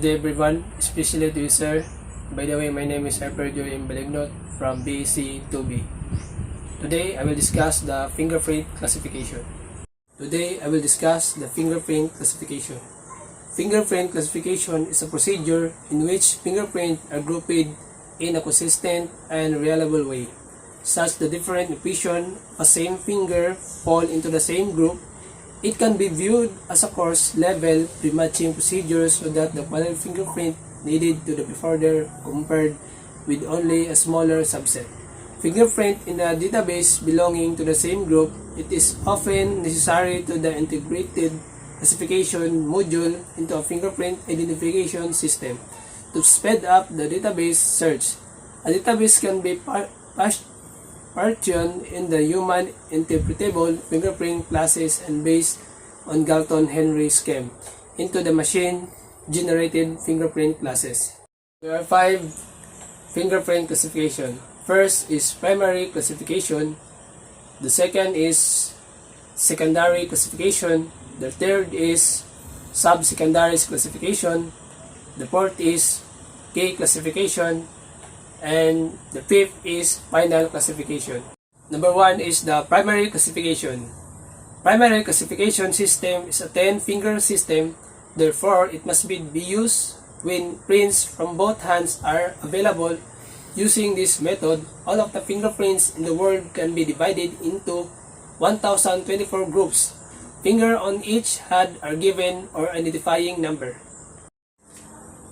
day everyone, especially to you sir. By the way, my name is Hyperjoy Mbalignot from BEC 2B. Today I will discuss the fingerprint classification. Fingerprint classification is a procedure in which fingerprints are grouped in a consistent and reliable way, such that different impressions of a same finger fall into the same group. It can be viewed as a course-level pre-matching procedure so that the quality fingerprint needed to be further compared with only a smaller subset. Fingerprint in a database belonging to the same group, it is often necessary to the integrated classification module into a fingerprint identification system to speed up the database search. A database can be partition in the human interpretable fingerprint classes and based on Galton-Henry scheme into the machine-generated fingerprint classes. There are 5 fingerprint classification. First is primary classification. The second is secondary classification. The third is sub-secondary classification. The fourth is K classification. And the fifth is final classification. Number 1 is the primary classification. Primary classification system is a 10-finger system. Therefore, it must be used when prints from both hands are available. Using this method, all of the fingerprints in the world can be divided into 1024 groups. Finger on each hand are given or identifying number.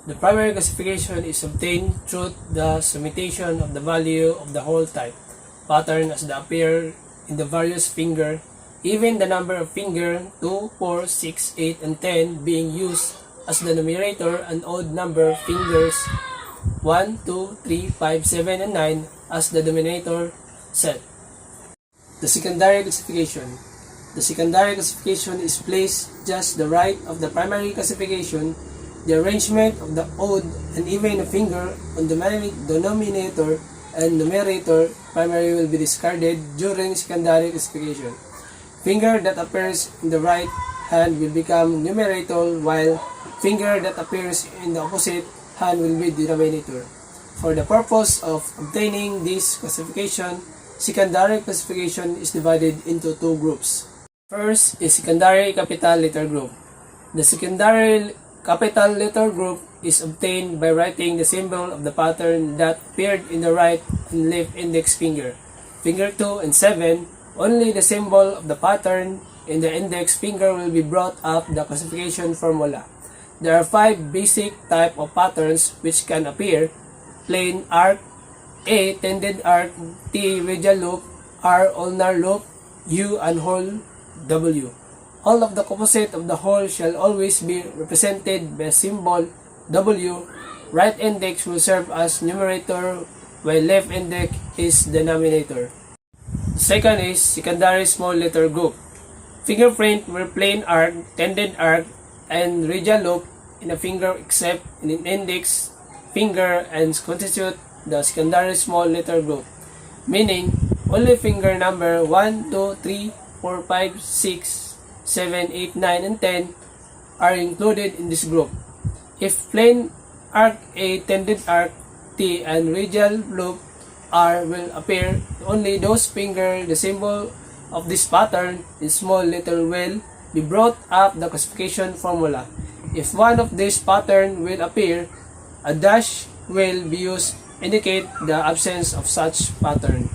The primary classification is obtained through the summatation of the value of the whole type pattern as they appear in the various finger, even the number of finger 2, 4, 6, 8, and 10 being used as the numerator and odd number fingers 1, 2, 3, 5, 7, and 9 as the denominator set. The secondary classification. The secondary classification is placed just the right of the primary classification. The arrangement of the odd and even finger on the denominator and numerator primary will be discarded during secondary classification. Finger that appears in the right hand will become numerator, while finger that appears in the opposite hand will be denominator. For the purpose of obtaining this classification, secondary classification is divided into 2 groups. First is secondary capital letter group. The secondary capital letter group is obtained by writing the symbol of the pattern that appeared in the right and left index finger. Finger 2 and 7, only the symbol of the pattern in the index finger will be brought up the classification formula. There are 5 basic type of patterns which can appear: plain arc, A tended arc, T radial loop, R ulnar loop, U unwhole, W. All of the composite of the whole shall always be represented by a symbol W. Right index will serve as numerator, while left index is denominator. Second is secondary small letter group. Fingerprint were plain arc, tended arc, and radial loop in a finger except in an index finger and constitute the secondary small letter group, meaning only finger number 1, 2, 3, 4, 5, 6, 7, 8, 9, and 10 are included in this group. If plain arc A, tended arc T, and radial loop R will appear, only those finger the symbol of this pattern in small letter will be brought up the classification formula. If one of these pattern will appear, a dash will be used to indicate the absence of such pattern.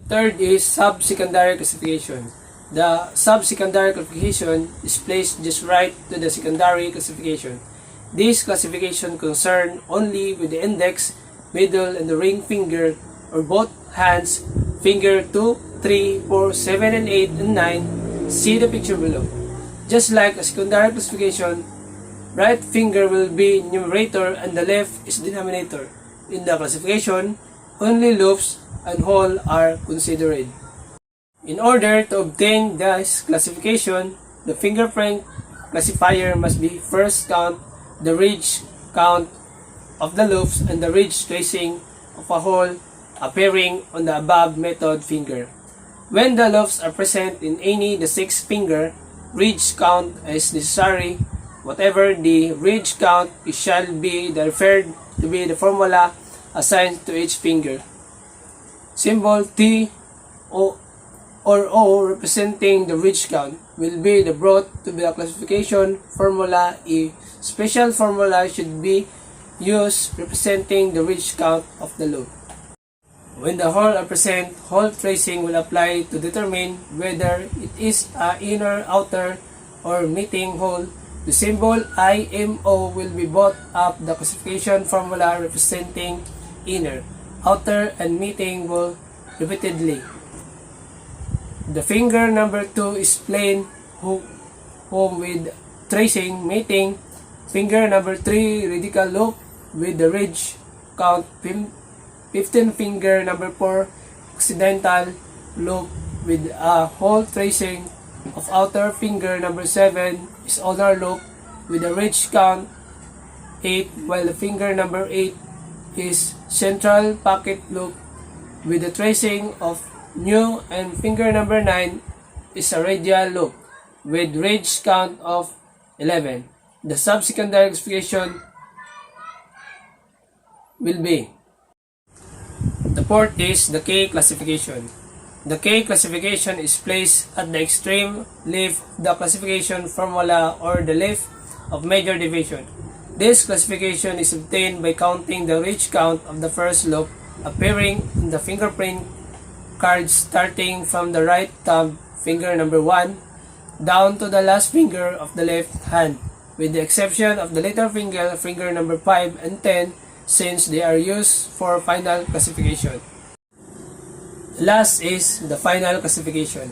Third is sub-secondary classification. The sub-secondary classification is placed just right to the secondary classification. This classification concern only with the index, middle, and the ring finger or both hands, finger 2, 3, 4, 7, and 8, and 9. See the picture below. Just like a secondary classification, right finger will be numerator and the left is denominator. In the classification, only loops and whole are considered. In order to obtain this classification, the fingerprint classifier must be first count the ridge count of the loops and the ridge tracing of a hole appearing on the above method finger. When the loops are present in any the 6 finger, ridge count is necessary whatever the ridge count, it shall be referred to be the formula assigned to each finger. Symbol T or O representing the ridge count will be brought to the classification formula. A special formula should be used representing the ridge count of the loop. When the hole are present, hole tracing will apply to determine whether it is an inner, outer, or meeting hole. The symbol IMO will be brought up the classification formula representing inner, outer, and meeting hole repeatedly. The finger number 2 is plain home with tracing meeting. Finger number 3 radical loop with the ridge count 15. Finger number 4 occidental loop with a hole tracing of outer. Finger number 7 is ulnar loop with a ridge count 8, while the finger number 8 is central pocket loop with the tracing of new, and finger number 9 is a radial loop with ridge count of 11. The subsecondary classification will be: the fourth is the K classification. The K classification is placed at the extreme leaf of the classification formula or the leaf of major division. This classification is obtained by counting the ridge count of the first loop appearing in the fingerprint cards starting from the right thumb, finger number 1, down to the last finger of the left hand, with the exception of the little finger, finger number 5 and 10, since they are used for final classification. Last is the final classification.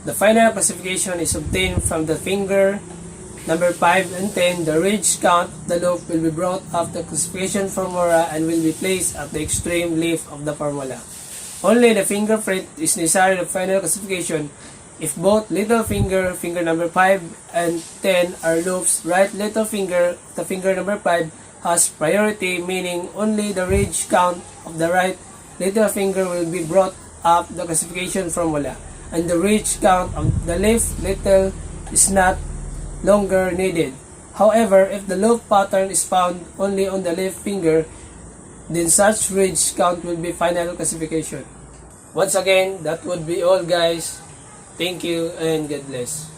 The final classification is obtained from the finger number 5 and 10. The ridge count of the loop will be brought up the classification formula and will be placed at the extreme leaf of the formula. Only the fingerprint is necessary for final classification. If both little finger, finger number 5 and 10 are loops, right little finger, the finger number 5 has priority, meaning only the ridge count of the right little finger will be brought up the classification formula, and the ridge count of the left little is not longer needed. However, if the loop pattern is found only on the left finger, then such ridge count will be final classification. Once again, that would be all, guys. Thank you and God bless.